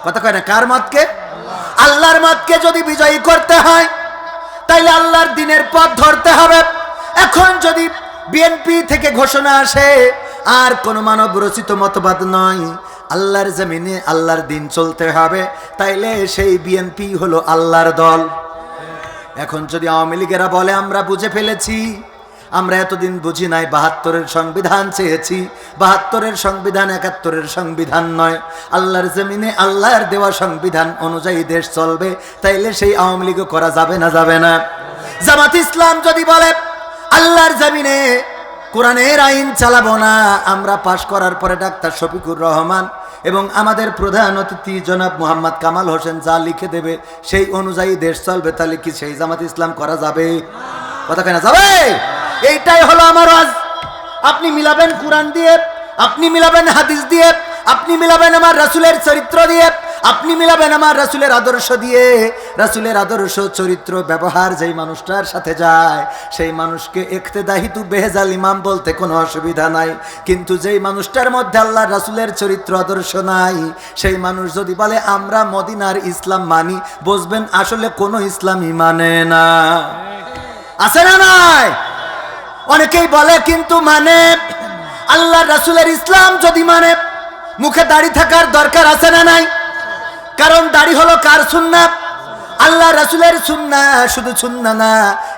কথা কয় না? কার মতকে? আল্লাহর মতকে যদি বিজয়ী করতে হয় তাইলে আল্লাহর দিনের পথ ধরতে হবে। এখন যদি বিএনপি থেকে ঘোষণা আসে আর কোন মানব রচিত মতবাদ নয়, আল্লাহর জমিনে আল্লাহর দিন চলতে হবে, তাইলে সেই বিএনপি হলো আল্লাহর দল। এখন যদি আওয়ামী লীগেরা বলে আমরা বুঝে ফেলেছি, আমরা এতদিন বুঝি নাই, ৭২-এর সংবিধান চেয়েছি, ৭২-এর সংবিধান ৭১-এর সংবিধান নয়, আল্লাহর জমিনে আল্লাহর দেওয়া সংবিধান অনুযায়ী দেশ চলবে, তাইলে সেই আওয়ামী লীগও করা যাবে না? যাবে না? জামাত ইসলাম যদি বলে আল্লাহর জমিনে কোরআনের আইন চালাবো না, আমরা পাশ করার পরে ডাক্তার শফিকুর রহমান এবং আমাদের প্রধান অতিথি জনাব মোহাম্মদ কামাল হোসেন যা লিখে দেবে সেই অনুযায়ী দেশ চলবে, তাহলে কি সেই জামাত ইসলাম করা যাবে? কথা কেনা যাবে? এইটাই হলো আমার আজ। আপনি মিলাবেন কোরআন দিয়ে, আপনি মিলাবেন হাদিস দিয়ে, আপনি মিলাবেন আমার রাসূলের চরিত্র দিয়ে, আপনি মিলাবেন আমার রাসূলের আদর্শ দিয়ে। রাসূলের আদর্শ, চরিত্র, ব্যবহার যেই মানুষটার সাথে যায় সেই মানুষকে ইক্তেদাহিতু বেহজাল ইমাম বলতে কোনো অসুবিধা নাই। কিন্তু যেই মানুষটার মধ্যে আল্লাহর রাসূলের চরিত্র আদর্শ নাই, সেই মানুষ যদি বলে আমরা মদিনার ইসলাম মানি, বুঝবেন আসলে কোনো ইসলামই মানে না। আছে না নাই? অনেকেই বলে কিন্তু মানে। আল্লাহর রাসূলের ইসলাম যদি মানে, মুখে দাড়ি থাকার দরকার আছে না নাই? কারণ দাড়ি হলো কার সুন্নাত? আল্লাহ রাসূলের সুন্নাহ। শুধু সুন্নাহ না,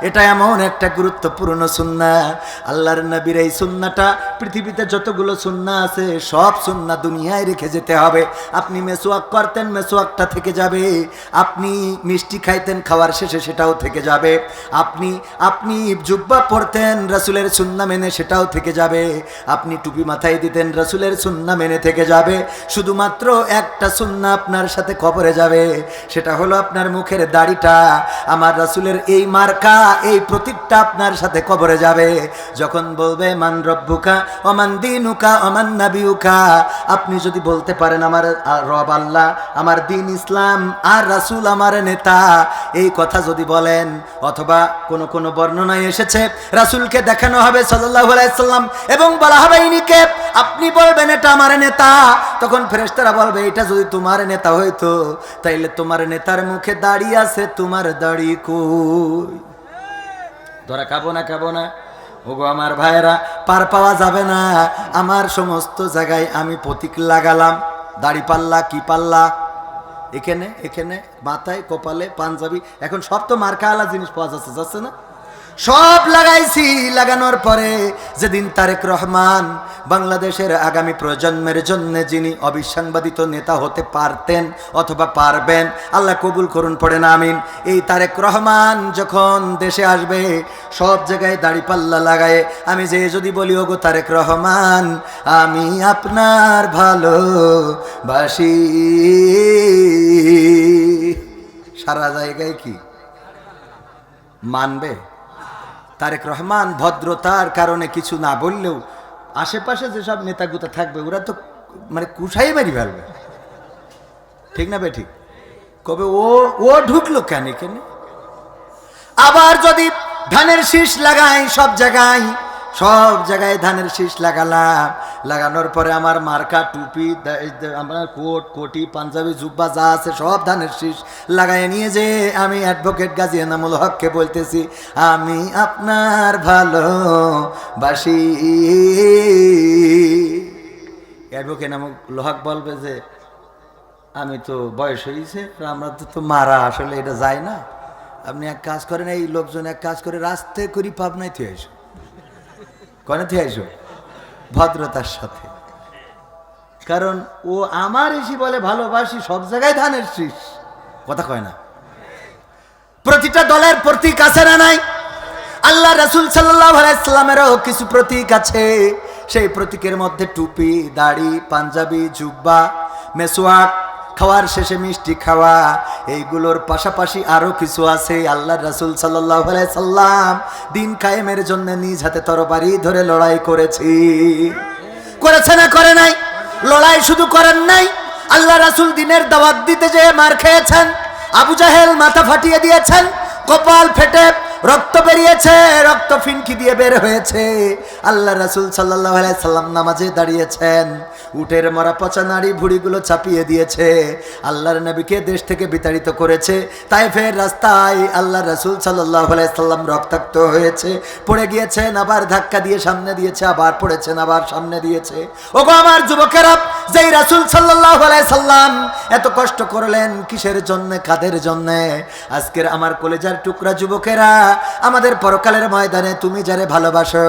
এটা এমন একটা গুরুত্বপূর্ণ সুন্নাহ, আল্লাহর নবীর এই সুন্নাহটা পৃথিবীতে যতগুলো সুন্নাহ আছে সব সুন্নাহ দুনিয়ায় রেখে যেতে হবে। আপনি মেসওয়াক করতেন, মেসওয়াকটা থেকে যাবে। আপনি মিষ্টি খাইতেন, খাওয়ার শেষে সেটাও থেকে যাবে। আপনি জুব্বা পরতেন রাসূলের সুন্নাহ মেনে, সেটাও থেকে যাবে। আপনি টুপি মাথায় দিতেন রাসূলের সুন্নাহ মেনে, থেকে যাবে। শুধুমাত্র একটা সুন্নাহ আপনার সাথে কবরে যাবে, সেটা হলো আপনার মুখের দাড়িটা। আমার রাসূলের এই মার্কা, এই প্রতীকটা আপনার সাথে কবরে যাবে। যখন বলবে মান রব্বুকা ওয়া মান দীনুকা ওয়া মান নাবিয়ুকা, আপনি যদি বলতে পারেন আমার রব আল্লাহ, আমার দ্বীন ইসলাম, আর রাসূল আমার নেতা, এই কথা যদি বলেন, অথবা কোন বর্ণনায় এসেছে রাসূলকে দেখানো হবে সাল্লাল্লাহু আলাইহি সাল্লাম এবং বলা হবে ইনিকে, আপনি বলবেন এটা আমার নেতা, তখন ফেরেশতারা বলবে এটা যদি তোমার নেতা হইতো তাইলে তোমার নেতার মুখে দাড়ি আছে, তোমার দাড়ি কই? ধরা খাবো না? ওগো আমার ভাইরা, পার পাওয়া যাবে না। আমার সমস্ত জায়গায় আমি প্রতীক লাগালাম, দাড়ি পাল্লা, কি পাল্লা, এখানে মাথায়, কপালে, পাঞ্জাবি, এখন সব তো মার্কা আলা জিনিস পাওয়া যাচ্ছে না? সব লাগাইছি, লাগানোর পরে যেদিন তারেক রহমান বাংলাদেশের আগামী প্রজন্মের জন্য যিনি অবিসংবাদিত নেতা হতে পারতেন অথবা পারবেন, আল্লাহ কবুল করুন, পড়েন আমিন। এই তারেক রহমান যখন দেশে আসবে, সব জায়গায় দাড়িপাল্লা লাগায় আমি যে যদি বলি, ওগো তারেক রহমান আমি আপনার ভালোবাসি, সারা জায়গায় কি মানবে? তারেক রহমান ভদ্রতার কারণে কিছু না বললেও আশেপাশে যেসব নেতাগুতা থাকবে ওরা তো মানে কুশাই মারি ফেলবে, ঠিক না বে ঠিক? কবে ও ঢুকলো কেন কেন? আবার যদি ধানের শীষ লাগাই সব জায়গায় ধানের শীষ লাগালাম, লাগানোর পরে আমার মার্কা টুপি, আমার কোট কোটি পাঞ্জাবি জুব্বা যা আছে সব ধানের শীষ লাগাই নিয়ে যে আমি অ্যাডভোকেট গাজী এনামুল হককে বলতেছি আমি আপনার ভালোবাসি, অ্যাডভোকেট এনামুল হক বলবে যে আমি তো বয়স হয়েছে, আমরা তো মারা আসলে এটা যায় না, আপনি এক কাজ করেন, এই লোকজন এক কাজ করে রাস্তায় করি পাবনায় থেকে এসো, কনে থেকে এসো ভদ্রতার সাথে, কারণ ও আমার এসি বলে ভালোবাসি, সব জায়গায় ধানের শীষ, কথা কয় না। প্রতিটা দলের প্রতীক আছে না নাই? আল্লাহ রাসূল সাল্লাল্লাহু আলাইহি সাল্লামেরও কিছু প্রতীক আছে, সেই প্রতীকের মধ্যে টুপি, দাড়ি, পাঞ্জাবি, জুব্বা, মেসওয়াক, খাওয়ার শেষে মিষ্টি খাওয়া, এইগুলোর পাশাপাশি আরো কিছু আছে। আল্লাহ রাসূল সাল্লাল্লাহু আলাইহি সাল্লাম দিন কায়েমের জন্য নিজ হাতে তরবারি ধরে লড়াই করেছে না করে নাই? লড়াই শুধু করেন নাই, আল্লাহ রাসূল দিনের দাওয়াত দিতে যে মার খেয়েছেন, আবু জাহেল মাথা ফাটিয়ে দিয়েছেন, কপাল ফেটে রক্ত বেরিয়েছে, রক্ত ফিনকি দিয়ে বের হয়েছে। আল্লাহ রাসূল সাল্লাল্লাহু আলাইহি সাল্লাম নামাজে দাঁড়িয়েছেন, উটের মরা পচা নাড়ি ভুড়িগুলো চাপিয়ে দিয়েছে, আল্লাহর নবীকে দেশ থেকে বিতাড়িত করেছে। তায়েফের রাস্তায় আল্লাহ রাসূল সাল্লাল্লাহু আলাইহি সাল্লাম রক্তাক্ত হয়েছে, পড়ে গিয়েছেন, আবার ধাক্কা দিয়ে সামনে দিয়েছে, আবার পড়েছেন, আবার সামনে দিয়েছে। ওগো আমার যুবকেরা, যেই রাসূল সাল্লাল্লাহু আলাইহি সাল্লাম এত কষ্ট করলেন কিসের জন্য, কাদের জন্য? আজকের আমার কলেজার টুকরা যুবকেরা, আমাদের পরকালের ময়দানে তুমি যারে ভালোবাসো,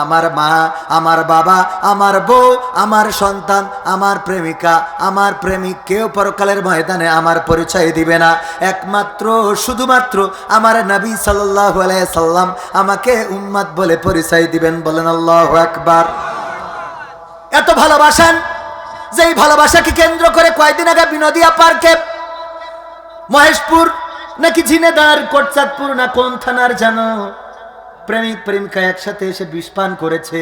আমার মা, আমার বাবা, আমার বউ, আমার সন্তান, আমার প্রেমিকা, আমার প্রেমিক, কেউ পরকালের ময়দানে আমার পরিচয় দিবে না, একমাত্র শুধুমাত্র আমার নবী সাল্লাল্লাহু আলাইহি সাল্লাম আমাকে উম্মত বলে পরিচয় দিবেন। বলেন আল্লাহু আকবার। এত ভালোবাসেন, যেই ভালোবাসাকে কেন্দ্র করে কয়েকদিন আগে বিনোদিয়া পার্কে মহেশপুর নাকি ঝিনেদার কোটচাঁদপুর না কোন থানার জানো প্রেমিক প্রেমিকা একসাথে এসে বিষ পান করেছে,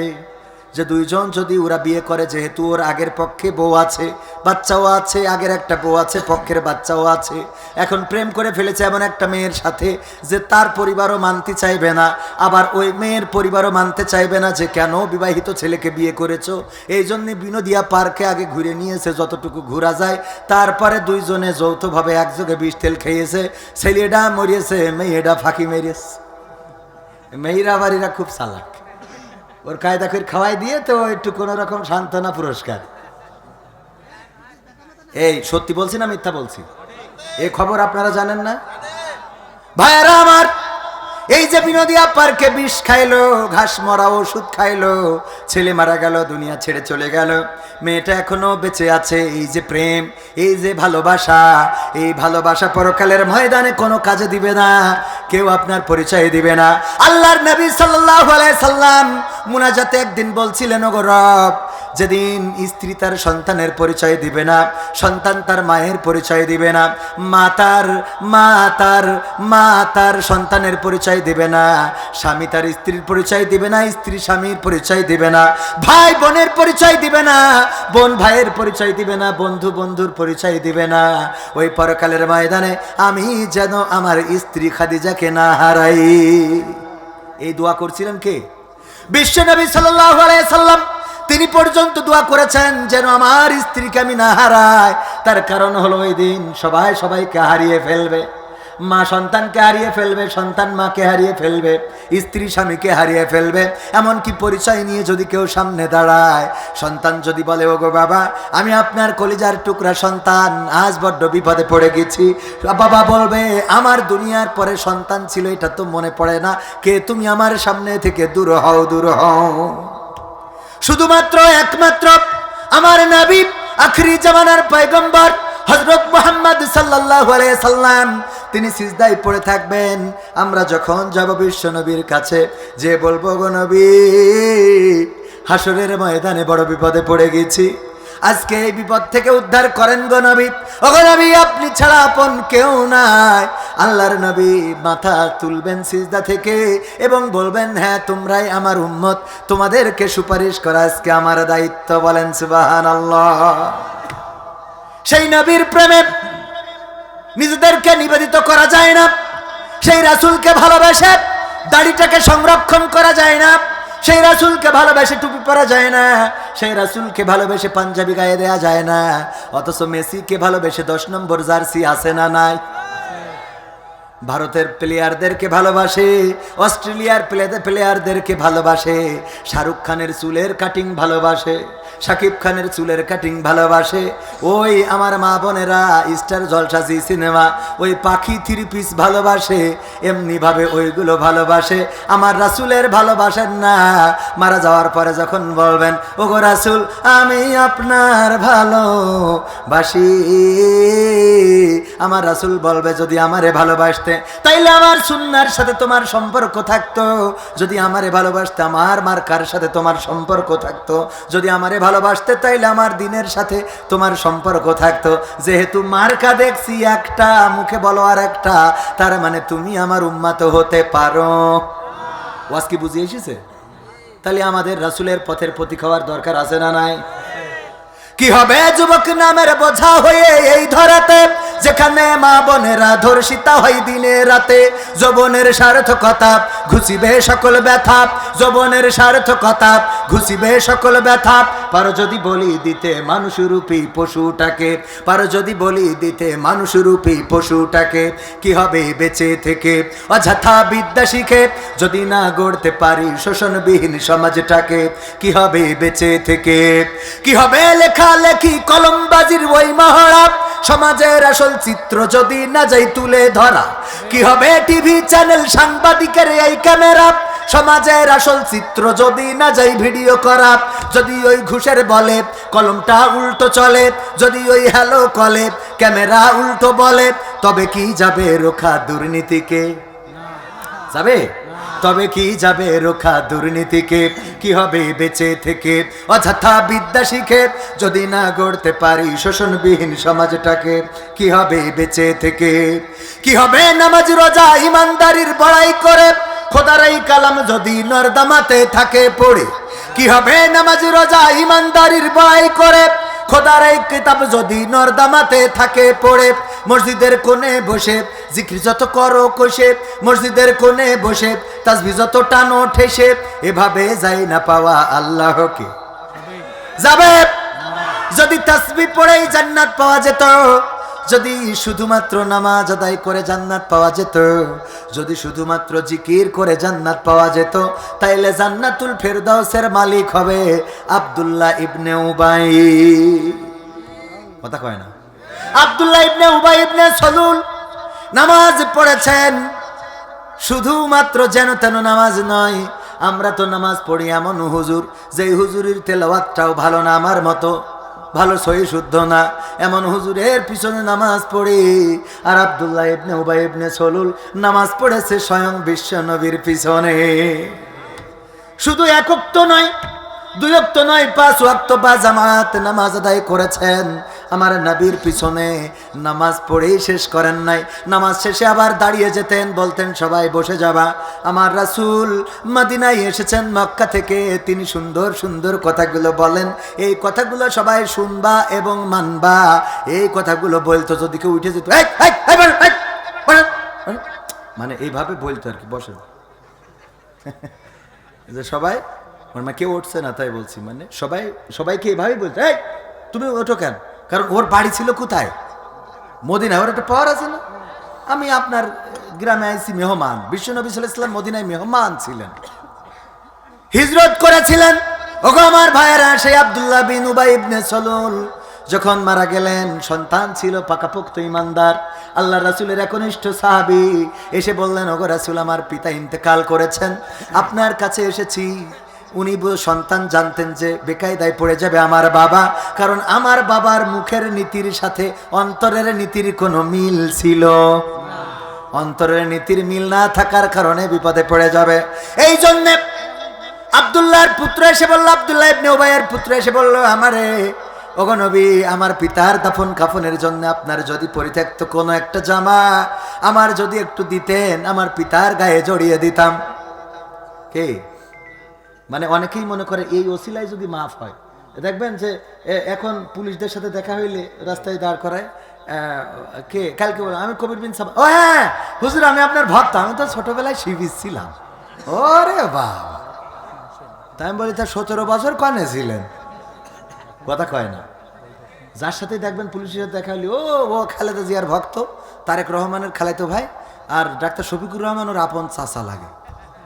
যে দুইজন যদি ওরা বিয়ে করে, যেহেতু ওর আগের পক্ষে বউ আছে, বাচ্চাও আছে, আগের একটা বউ আছে, পক্ষের বাচ্চাও আছে, এখন প্রেম করে ফেলেছে এমন একটা মেয়ের সাথে যে তার পরিবারও মানতে চাইবে না, আবার ওই মেয়ের পরিবারও মানতে চাইবে না যে কেন বিবাহিত ছেলেকে বিয়ে করেছো। এই জন্যে বিনোদিয়া পার্কে আগে ঘুরে নিয়েছে যতটুকু ঘোরা যায়, তারপরে দুইজনে যৌথভাবে একযোগে বিষ তেল খেয়েছে, ছেলেটা মরিয়েছে, মেয়েটা ফাঁকি মেরিয়েছে। মেয়েরা বাড়িরা খুব চালাক, ওর কায়দা করে খাওয়াই দিয়ে তো একটু কোন রকম সান্ত্বনা পুরস্কার। এই সত্যি বলছি না মিথ্যা বলছি? এই খবর আপনারা জানেন না ভাইয়েরা আমার? এই যে বিনোদিয়া পার্কে বিষ খাইলো, ঘাস মরা ওষুধ খাইলো, ছেলে মারা গেল, দুনিয়া ছেড়ে চলে গেল, মেয়েটা এখনো বেঁচে আছে। এই যে প্রেম, এই যে ভালোবাসা, এই ভালোবাসা পরকালের ময়দানে কোনো কাজে দিবে না, কেউ আপনার পরিচয় দিবে না। আল্লাহর নবী সাল্লাল্লাহু আলাইহি সাল্লাম মুনাজাতে একদিন বলছিলেন, ওগো রব, যেদিন স্ত্রী তার সন্তানের পরিচয় দিবে না, সন্তান তার মায়ের পরিচয় দিবে না, মা তার সন্তানের পরিচয় দিবে না, স্বামী তার স্ত্রীর পরিচয় দিবে না, স্ত্রী স্বামীর পরিচয় দিবে না, ভাই বোনের পরিচয় দিবে না, বোন ভাইয়ের পরিচয় দিবে না, বন্ধু বন্ধুর পরিচয় দিবে না, ওই পরকালের ময়দানে আমি যেন আমার স্ত্রী খাদিজাকে না হারাই। এই দোয়া করছিলেন কে? বিশ্বনবী সাল্লাল্লাহু আলাইহি সাল্লাম। তিনি পর্যন্ত দোয়া করেছেন যেন আমার স্ত্রীকে আমি না হারাই। তার কারণ হলো ওই দিন সবাই সবাইকে হারিয়ে ফেলবে। মা সন্তানকে হারিয়ে ফেলবে, সন্তান মাকে হারিয়ে ফেলবে, স্ত্রী স্বামীকে হারিয়ে ফেলবে। এমনকি পরিচয় নিয়ে যদি কেউ সামনে দাঁড়ায়, সন্তান যদি বলে ওগো বাবা আমি আপনার কলিজার টুকরা সন্তান, আজ বড্ড বিপদে পড়ে গেছি, বাবা বলবে আমার দুনিয়ার পরে সন্তান ছিল এটা তো মনে পড়ে না, কে তুমি আমার সামনে থেকে দূর হও, দূর হও। শুধুমাত্র একমাত্র আমার নবী আখরি জামানার পয়গম্বর হযরত মুহাম্মদ সাল্লাল্লাহু আলাইহি সাল্লাম তিনি সিজদায় পড়ে থাকবেন। আমরা যখন যাব বিশ্ব নবীর কাছে যে বলবো গো নবী হাসরের ময়দানে বড় বিপদে পড়ে গেছি, আজকে এই বিপদ থেকে উদ্ধার করেন গো নবী। ওগো নবী আপনি ছাড়া আপন কেউ নাই। আল্লাহর নবী মাথা তুলবেন সিজদা থেকে এবং বলবেন হ্যাঁ তোমরাই আমার উম্মত, তোমাদেরকে সুপারিশ করা আজকে আমার দায়িত্ব। বলেন সুবহানাল্লাহ। সেই নবীর প্রেমে নিজেদেরকে নিবেদিত করা যায় না, সেই রাসূলকে ভালোবেসে দাড়িটাকে সংরক্ষণ করা যায় না, সেই রাসূলকে ভালোবেসে টুপি পরা যায় না, সেই রাসূলকে ভালোবেসে পাঞ্জাবি গায়ে দেয়া যায় না, অথচ মেসিকে ভালোবেসে 10 নম্বর জার্সি আছে না নাই? ভারতের প্লেয়ারদেরকে ভালোবাসে, অস্ট্রেলিয়ার প্লেয়ারদেরকে ভালোবাসে, শাহরুখ খানের চুলের কাটিং ভালোবাসে, শাকিব খানের চুলের কাটিং ভালোবাসে, ওই আমার মা বোনেরা স্টার জলসা জি সিনেমা ওই পাখি 3 পিস ভালোবাসে, এমনি ভাবে ওইগুলো ভালোবাসে। আমার রাসূলের ভালোবাসেন না। মারা যাওয়ার পরে যখন বলবেন ওগো রাসূল আমি আপনার ভালোবাসি, আমার রাসূল বলবে যদি আমারে ভালোবাসতে তাইলে আমার সুন্নাহর সাথে তোমার সম্পর্ক থাকতো, যদি আমারে ভালোবাসতে আমার মার্কার সাথে তোমার সম্পর্ক থাকতো, যদি আমারে ভালোবাসতে তাইলে আমার দ্বীনের সাথে তোমার সম্পর্ক থাকতো। যেহেতু মার্কা দেখছি একটা, মুখে বলো আর একটা, তার মানে তুমি আমার উম্মত হতে পারো। ওয়াজ কি বুঝিয়ে এসেছে? তাহলে আমাদের রাসূলের পথের প্রতি খাওয়ার দরকার আছে না নাই? কি হবে যুবক নামের বোঝা হয়ে এই ধরাতে, যেখানে মা বোনেরা ধর্ষিতা হয় দিনে রাতে। যৌবনের সার্থকতা ঘুচিবে সকল ব্যথা, যৌবনের সার্থকতা ঘুচিবে সকল ব্যথা। পারো যদি বলি দিতে মানুষরূপী পশুটাকে, পারো যদি বলি দিতে মানুষরূপী পশুটাকে, কি হবে বেঁচে থেকে অযথা বিদ্যা শিখে যদি না গড়তে পারি শোষণবিহীন সমাজটাকে, কি হবে বেঁচে থেকে? কি হবে লেখালেখি কলমবাজির ওই মহড়া, সমাজের আসল চিত্র যদি না যাই তুলে ধরা, কি হবে টিভি চ্যানেল সাংবাদিকের এই ক্যামেরা, সমাজের আসল চিত্র যদি না যাই ভিডিও করা, যদি ওই ঘুষের বলে কলমটা উল্টো চলে, যদি ওই হ্যালো কলে ক্যামেরা উল্টো বলে, তবে কি যাবে রোখা দুর্নীতিকে? যাবে? তবে কি যাবে রোখা দুর্নীতিকে? কি হবে বেঁচে থেকে অযথা বিদ্যা শিখে যদি না গড়তে পারি শোষণবিহীন সমাজটাকে, কি হবে বেঁচে থেকে? কি হবে নামাজ রোজা ইমানদারির বড়াই করে খোদার এই কালাম যদি নর্দমাতে থাকে পড়ে, কি হবে নামাজ রোজা ইমানদারির বড়াই করে খোদার এই কিতাব যদি নর্দমাতে থাকে পড়ে। মসজিদের কোণে বসে জিকির যত করো কষে, মসজিদের কোণে বসে তাসবিহ যত টানো ঠেসে, এভাবে যাই না পাওয়া আল্লাহকে। যাবে যদি তাসবিহ পড়েই জান্নাত পাওয়া যেত, যদি শুধুমাত্র নামাজ আদায় করে জান্নাত পাওয়া যেত, যদি শুধুমাত্র জিকির করে জান্নাত পাওয়া যেত, তাইলে জান্নাতুল ফেরদাউসের মালিক হবে আব্দুল্লাহ ইবনে উবাই। কথা কয় না? আব্দুল্লাহ ইবনে উবাই ইবনে সালুল নামাজ পড়েছেন, শুধুমাত্র যেন তেন নামাজ নয়। আমরা তো নামাজ পড়ি এমন হুজুর, যেই হুজুরের তেলাওয়াতটাও ভালো না, আমার মতো ভালো সহি শুদ্ধ না, এমন হুজুরের পিছনে নামাজ পড়ি। আর আব্দুল্লাহ ইবনে উবাই ইবনে সালুল নামাজ পড়েছে স্বয়ং বিশ্ব নবীর পিছনে। শুধু 1 ওয়াক্ত নয়, 2 ওয়াক্ত নয়, 5 ওয়াক্ত বা জামাত নামাজ আদায় করেছেন আমার নবীর পিছনে। নামাজ পড়েই শেষ করেন নাই, নামাজ শেষে আবার দাঁড়িয়ে যেতেন, বলতেন সবাই বসে যাবা। আমার রাসূল মদিনায় এসেছেন মক্কা থেকে, তিনি সুন্দর সুন্দর কথাগুলো বলেন, এই কথাগুলো সবাই শুনবা এবং মানবা। এই কথাগুলো বলতো, যদি কেউ উঠে যেত মানে এইভাবে বলতো আর কি, বসে যে সবাই মানে কেউ উঠছে না তাই বলছি, মানে সবাইকে এভাবেই বলতো এই তুমি ওঠো কেন, কারণ ওর বাড়ি ছিল কোথায়? মদিনায়, ওর একটা পাওয়ার আছে না। আমি আপনার গ্রামে আইছি মেহমান। বিশ্বনবী সাল্লাল্লাহু আলাইহি ওয়াসাল্লাম মদিনায় মেহমান ছিলেন, হিজরত করেছিলেন। ওগো আমার ভাইয়েরা, সেই আব্দুল্লাহ বিন উবাই ইবনে সালুল যখন মারা গেলেন, সন্তান ছিল পাকাপোক্ত ইমানদার, আল্লাহ রাসূলের একনিষ্ঠ সাহাবী, এসে বললেন, ওগো রাসূল, আমার পিতা ইন্তেকাল করেছেন, আপনার কাছে এসেছি। উনি সন্তান জানতেন যে বেকায়দায় পড়ে যাবে আমার বাবা, কারণ আমার বাবার মুখের নীতির সাথে অন্তরের নীতির কোনো মিল ছিল, অন্তরের নীতির মিল না থাকার কারণে বিপদে পড়ে যাবে। এই জন্যে আব্দুল্লাহর পুত্র এসে বলল, আব্দুল্লাহ ইবনে উবাইয়ের পুত্র এসে বলল, আমারে ওগো নবী, আমার পিতার দাফন কাফনের জন্য আপনার যদি পরিত্যক্ত কোনো একটা জামা আমার যদি একটু দিতেন, আমার পিতার গায়ে জড়িয়ে দিতাম। কে মানে অনেকেই মনে করে এই ওসিলায় যদি মাফ হয়, দেখবেন যে এখন পুলিশদের সাথে দেখা হইলে রাস্তায় দাঁড় করায়, কে কালকে বলো আমি কবির বিন সাবা, ও হ্যাঁ হুজুর আমি আপনার ভক্ত, আমি তো ছোটবেলায় শিবির ছিলাম। ওরে বাবা, তাই আমি বলি, তা 17 বছর কনে ছিলেন? কথা কয় না। যার সাথে দেখবেন পুলিশের সাথে দেখা হইলে, ও খালেদা জিয়ার ভক্ত, তারেক রহমানের খালাতো ভাই, আর ডাক্তার শফিকুর রহমান ওর আপন চাচা লাগে।